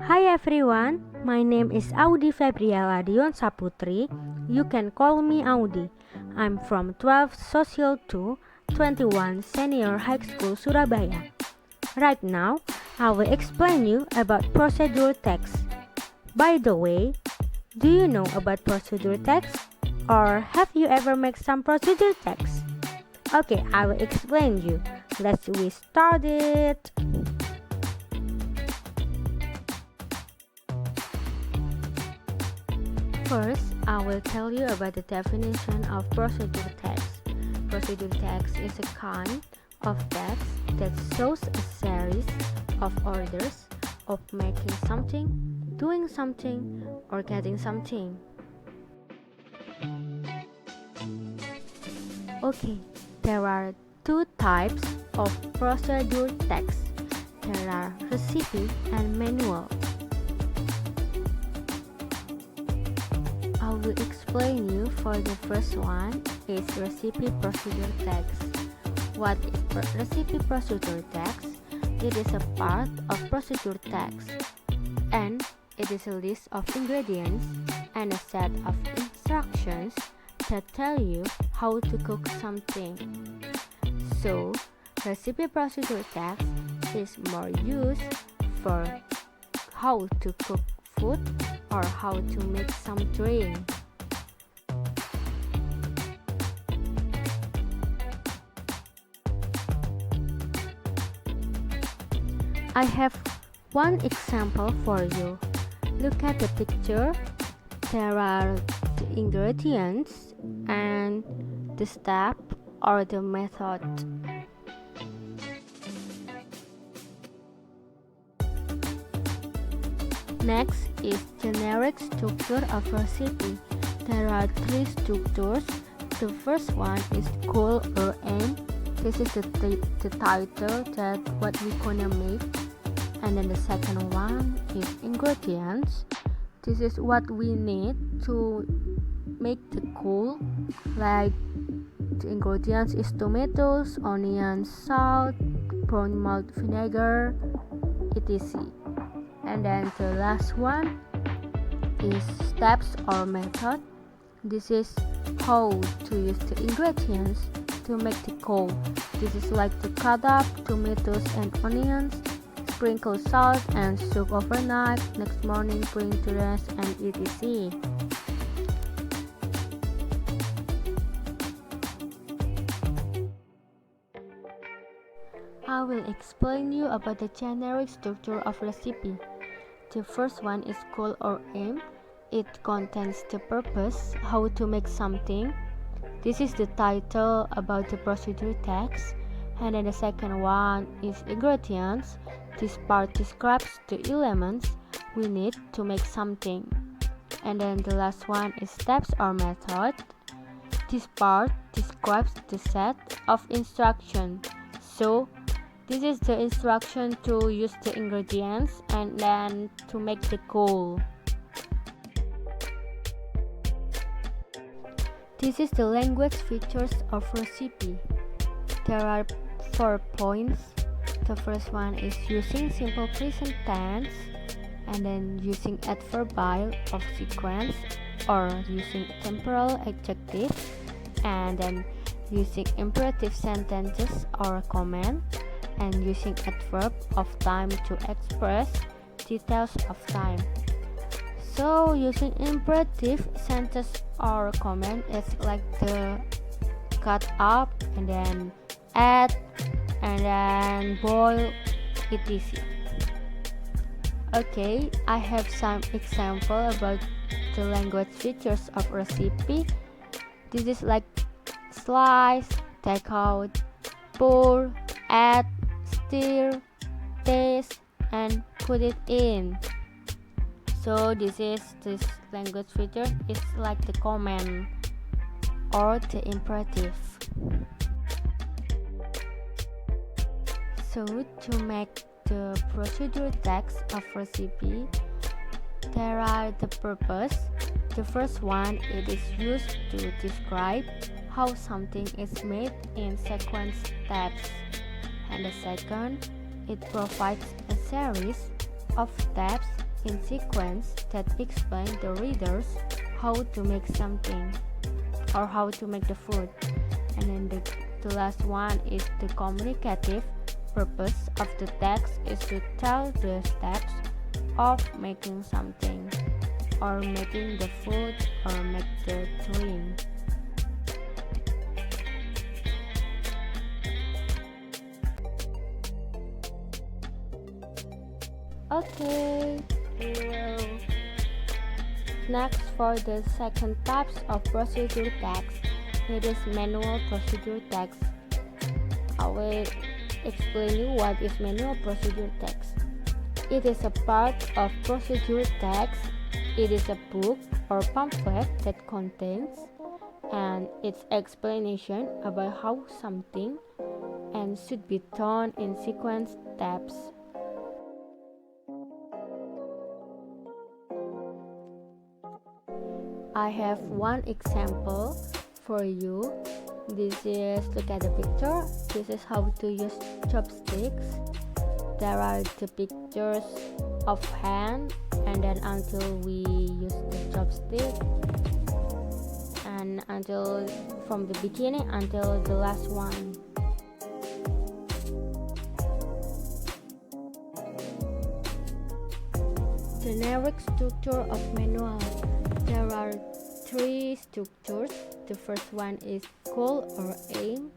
Hi everyone, my name is Audi Febriella Dion Saputri. You can call me Audi. I'm from 12 Social 2, 21 Senior High School Surabaya. Right now, I will explain you about procedure text. By the way, do you know about procedure text? Or have you ever made some procedure text? Okay, I will explain you. Let's we start it. First, I will tell you about the definition of procedure text. Procedure text is a kind of text that shows a series of orders of making something, doing something, or getting something. Okay, there are two types of procedure text. There are recipe and manual. I will explain you for the first one is recipe procedure text. What is recipe procedure text? It is a part of procedure text, and it is a list of ingredients and a set of instructions that tell you how to cook something. So, recipe procedure text is more used for how to cook food or how to make some drink. I have one example for you. Look at the picture. There are the ingredients and the step or the method. Next is generic structure of recipe. There are three structures. The first one is goal or aim. This is the title that what we gonna make. And then the second one is ingredients. This is what we need to make the goal. Like the ingredients is tomatoes, onions, salt, brown malt vinegar, etc. And then the last one is steps or method. This is how to use the ingredients to make the goal. This is like to cut up tomatoes and onions, sprinkle salt and soak overnight, next morning bring to rest and etc. I will explain you about the generic structure of recipe. The first one is goal or aim. It contains the purpose, how to make something. This is the title about the procedure text. And then the second one is ingredients. This part describes the elements we need to make something. And then the last one is steps or method. This part describes the set of instructions. So this is the instruction to use the ingredients and then to make the goal. This is the language features of recipe. There are 4 points. The first one is using simple present tense, and then using adverbial of sequence or using temporal adjective, and then using imperative sentences or command, and using adverb of time to express details of time. So using imperative sentence or command is like the cut up and then add and then boil etc. Okay, I have some example about the language features of recipe. This is like slice, take out, pour, add, stir, taste, and put it in. So this language feature is like the command or the imperative. So to make the procedure text of recipe, there are the purpose. The first one, it is used to describe how something is made in sequence steps. And the second, it provides a series of steps in sequence that explain the readers how to make something or how to make the food. And then the last one is the communicative purpose of the text is to tell the steps of making something or making the food or make the drink. Okay, we will next for the second types of procedure text. It is manual procedure text. I will explain you what is manual procedure text. It is a part of procedure text. It is a book or pamphlet that contains and its explanation about how something and should be done in sequence steps. I have one example for you. This is, look at the picture. This is how to use chopsticks. There are the pictures of hand, and then until we use the chopstick, and until from the beginning until the last one. Generic structure of manual. There are three structures. The first one is goal or aim,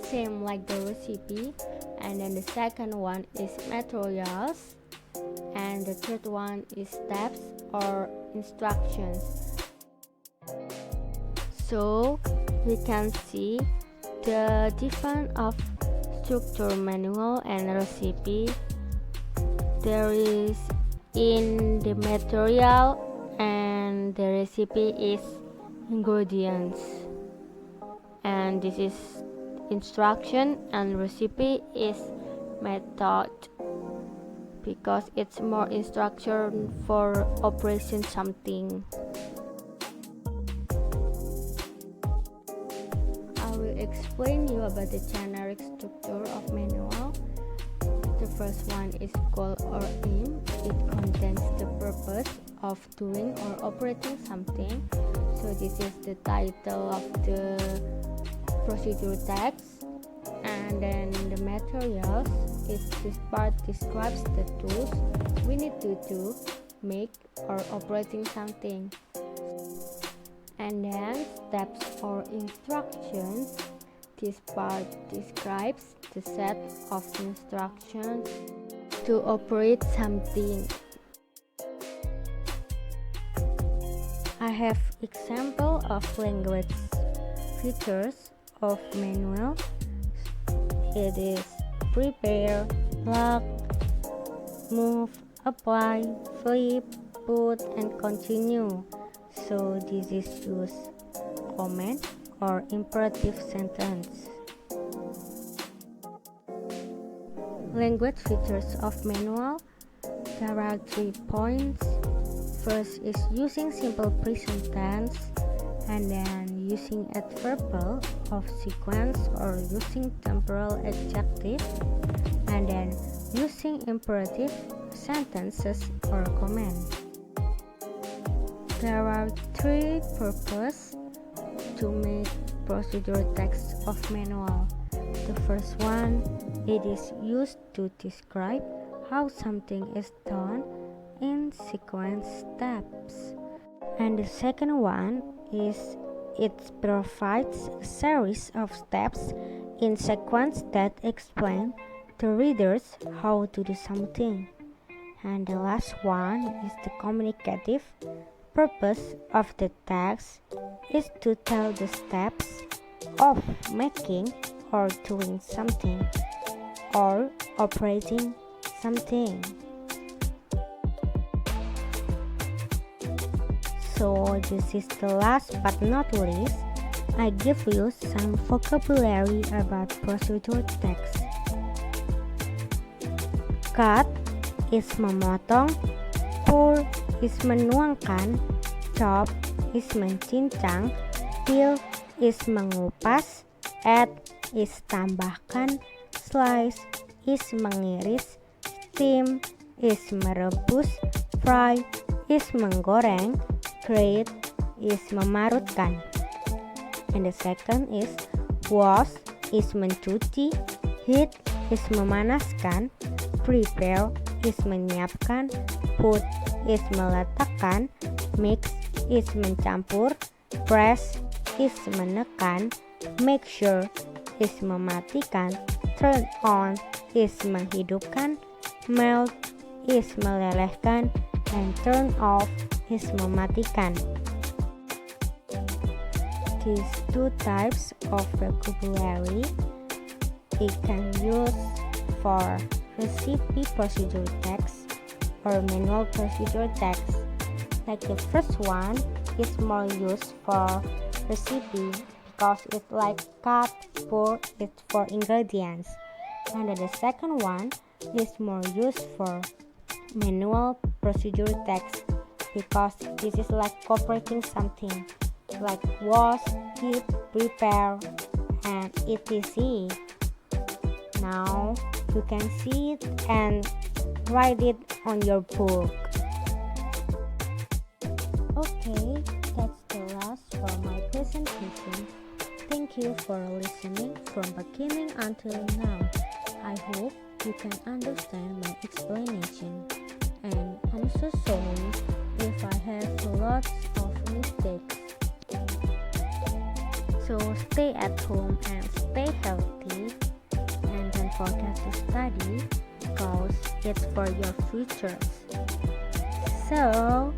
same like the recipe, and then the second one is materials, and the third one is steps or instructions. So we can see the difference of structure manual and recipe. There is in the material, and the recipe is ingredients, and this is instruction, and recipe is method because it's more instruction for operation something. I will explain you about the generic structure of manual. The first one is goal or aim. It contains the purpose of doing or operating something. So this is the title of the procedure text. And then the materials is this part describes the tools we need to do, make or operating something. And then steps or instructions. This part describes the set of instructions to operate something. I have example of language features of manual. It is prepare, lock, move, apply, flip, put, and continue. So this is use command or imperative sentence. Language features of manual. There are 3 points. First is using simple present tense, and then using adverbial of sequence or using temporal adjective, and then using imperative sentences or command. There are 3 purposes to make procedure text of manual. The first one, it is used to describe how something is done in sequence steps. And the second one is it provides a series of steps in sequence that explain the readers how to do something. And the last one is the communicative purpose of the text is to tell the steps of making or doing something or operating something. So this is the last but not least. I give you some vocabulary about procedure text. Cut is memotong, pour is menuangkan, chop is mencincang, peel is mengupas, add is tambahkan, slice is mengiris, steam is merebus, Fry is menggoreng. Grate is memarutkan. And the second is wash is mencuci. Heat is memanaskan. Prepare is menyiapkan. Put is meletakkan. Mix is mencampur. Press is menekan. Make sure is mematikan. Turn on is menghidupkan. Melt is melelehkan. And turn off is mematikan. These two types of vocabulary it can use for recipe procedure text or manual procedure text. Like the first one is more used for recipe because it's like cut, pour, it's for ingredients. And then the second one is more used for manual procedure text because this is like cooperating something like wash, heat, prepare, and etc. Now you can see it and write it on your book. Okay, that's the last for my presentation. Thank you for listening from beginning until now. I hope you can understand my explanation. And I'm so sorry if I have lots of mistakes. So stay at home and stay healthy, and don't forget to study because it's for your futures. So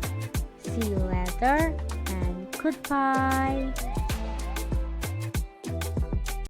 see you later and goodbye.